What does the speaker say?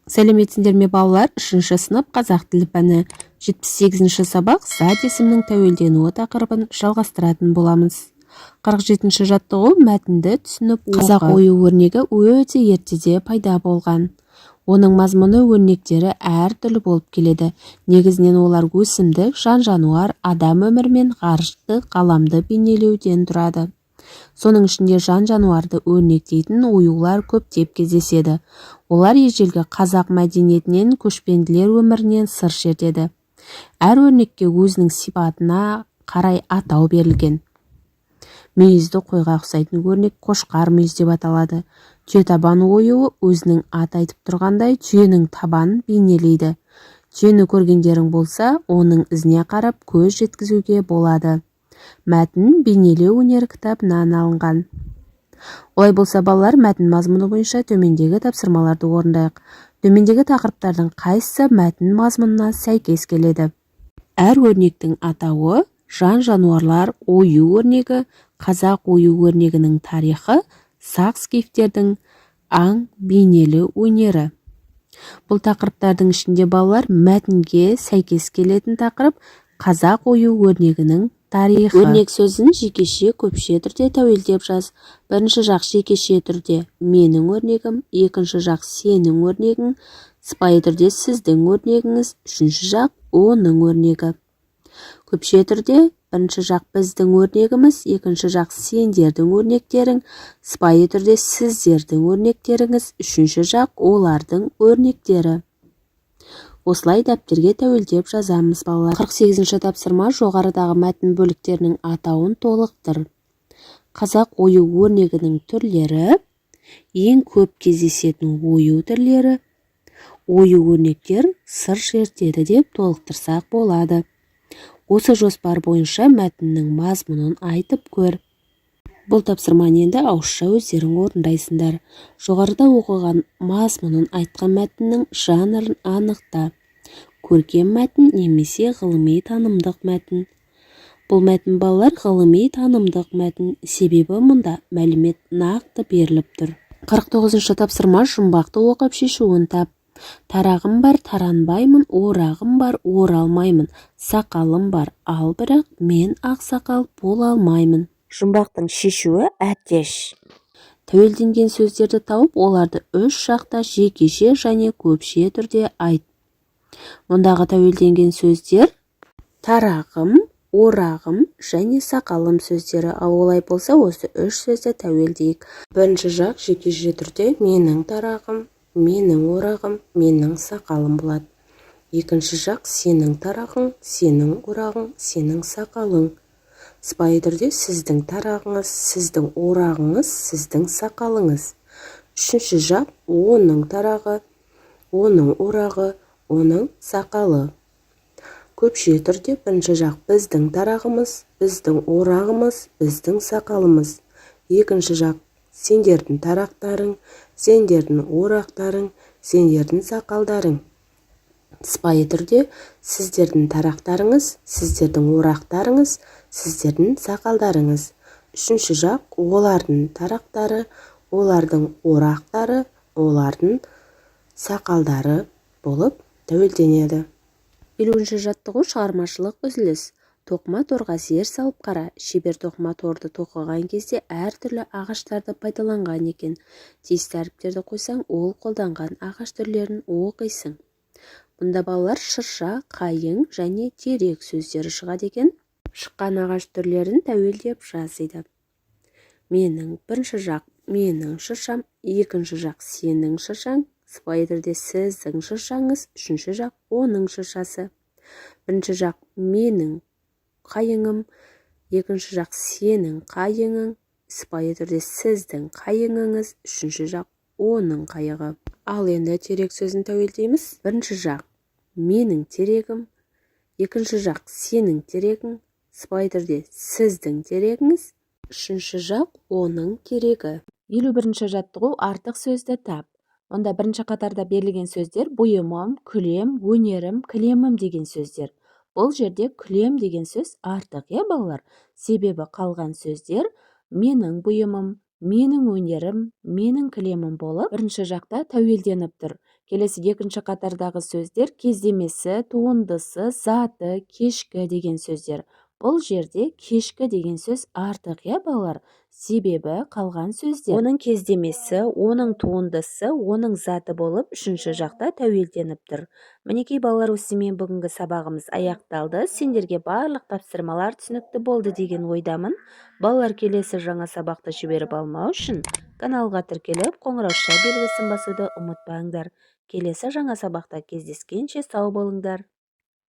Сәлеметсіңдер ме балалар? 3 сынып қазақ тілі пәні 78 сабақ зат есімнің тәуелденуі тақырыбын жалғастыратын боламыз. 47 жаттығу мәтінді түсініп оқы. Қазақ ою өрнегі өте ертеде пайда болған. Оның мазмұны өрнектері әртүрлі болып келеді. Негізінен олар өсімдік, жан-жануар, адам өмірі мен ғарышты, ғаламды бейнелеуден тұрады. Соның ішінде жан-жануарды өрнектейтін оюлар көптеп кездеседі. Олар ежелгі қазақ мәдениетінен, көшпенділер өмірінен сыр шертеді. Әр өрнекке өзінің сипатына қарай атау берілген. Мүйізді қойға ұқсайтын өрнек қошқар мүйіз деп аталады. Түйетабан оюы өзінің аты айтып тұрғандай түйенің табанын бейнелейді. Түйені көргендерің болса, оның ізіне қарап көз жеткізуге болады. Мәтін бейнелеу өнері кітабынан алынған. Олай болса балалар, мәтін мазмұны бойынша төмендегі тапсырмаларды орындайық. Төмендегі тақырыптардың қайсысы мәтін мазмұнына сәйкес келеді? Әр өрнектің атауы, жан-жануарлар ою өрнегі, қазақ ою өрнегінің тарихы, сақ-скифтердің аң бейнелеу өнері. Бұл тақырыптардың ішінде балалар мәтінге сәйкес келетін тақырып қазақ ою өрнегінің тарихы. Өрнек сөзін жекеше көпше түрде тәуелдеп жаз. Бірінші жақ жекеше түрде менің өрнегім, екінші жақ сенің өрнегің, сыпайы түрде сіздің өрнегіңіз, үшінші жақ оның өрнегі. Көпше түрде бірінші жақ біздің өрнегіміз, екінші жақ сендердің өрнектерің, сыпайы түрде сіздердің өрнектеріңіз, үшінші жақ олардың өрнектері. Осылай дәптерге тәуелдеп жазамыз балалар. 48-ші тапсырма жоғарыдағы мәтін бөліктерінің атауын толықтыр. Қазақ ою өрнегінің түрлері, ең көп кездесетін ою түрлері, ою өрнектер сыр шертеді деп толықтырсақ болады. Осы жоспар бойынша мәтіннің мазмұнын айтып көр. Бұл тапсырманы енді ауызша өздерің орындайсыңдар. Жоғарыда оқыған мазмұнын айтқан мәтіннің жанрын анықта. Көркем мәтін немесе ғылыми танымдық мәтін. Бұл мәтін балалар ғылыми танымдық мәтін, себебі мұнда мәлімет нақты беріліп тұр. 49-ші тапсырма жұмбақты оқып шешуін тап. Тарағым бар, таранбаймын, орағым бар, оралмаймын, сақалым бар, ал бірақ мен ақсақал бола алмаймын. Жұмбақтың шешуі әтеш. Тәуелденген сөздерді тауып, оларды үш жақта жекеше және көпше түрде айт. Мұндағы тәуелденген сөздер тарағым, орағым және сақалым сөздері. Ал олай болса, осы үш сөзді тәуелдейік. Бірінші жақ жекеше түрде менің тарағым, менің орағым, менің сақалым болады. Екінші жақ сенің тарағың, сенің орағың, сенің сақалың. Сыпайы түрде сіздің тарағыңыз, сіздің орағыңыз, сіздің сақалыңыз. Үшінші жақ оның тарағы, оның орағы, оның сақалы. Көпше түрде бірінші жақ біздің тарағымыз, біздің орағымыз, біздің сақалымыз. Екінші жақ сендердің тарақтарың, сендердің орақтарың, сендердің сақалдарың. Сыпайы түрде сіздердің тарақтарыңыз, сіздердің орақтарыңыз, сіздердің сақалдарыңыз. Үшінші жақ олардың тарақтары, олардың орақтары, олардың сақалдары болып тәуелденеді. 50-ші жаттығу шығармашылық үзіліс. Тоқыма торға зер салып қара. Шебер тоқыма торды тоқыған кезде әртүрлі ағаштарды пайдаланған екен. Тиісті әріптерді қойсаң, ол қолданған ағаш түрлерін оқисың. Бұнда балалар шырша, қайың және терек сөздері шығады екен. Шыққан ағаш түрлерін тәуелдеп жазиды. Менің бірінші жақ менің шыршам, екінші жақ сенің шыршаң, сыпайы түрде сіздің шыршаңыз, үшінші жақ оның шыршасы. Бірінші жақ менің қайыңым, екінші жақ сенің қайыңың, сыпайы түрде сіздің қайыңыңыз, үшінші жақ оның қайығы. Ал енді терек сөзін тәуелдейміз. Бірінші жақ менің терегім, екінші жақ сенің терегің, сыпайы түрде сіздің терегіңіз, үшінші жақ оның терегі. 51-ші жаттығу артық сөзді тап. Онда бірінші қатарда берілген сөздер бұйымым, күлем, өнерім, кілемім деген сөздер. Бұл жерде күлем деген сөз артық, балалар. Себебі қалған сөздер менің бұйымым, менің өнерім, менің кілемім болып, бірінші жақта тәуелденіп тұр. Келесі екінші қатардағы сөздер кездемесі, туындысы, заты, кешкі деген сөздер. Бұл жерде кешкі деген сөз артық, иә балалар? Себебі қалған сөздер оның кездемесі, оның туындысы, оның заты болып, үшінші жақта тәуелденіп тұр. Мінекей балалар, осымен бүгінгі сабағымыз аяқталды. Сендерге барлық тапсырмалар түсінікті болды деген ойдамын. Балалар, келесі жаңа сабақты жіберіп алмау үшін каналға тіркеліп, қоңырауша белгісін басуды ұмытпаңдар. Келесі жаңа сабақта кездескенше сау болыңдар.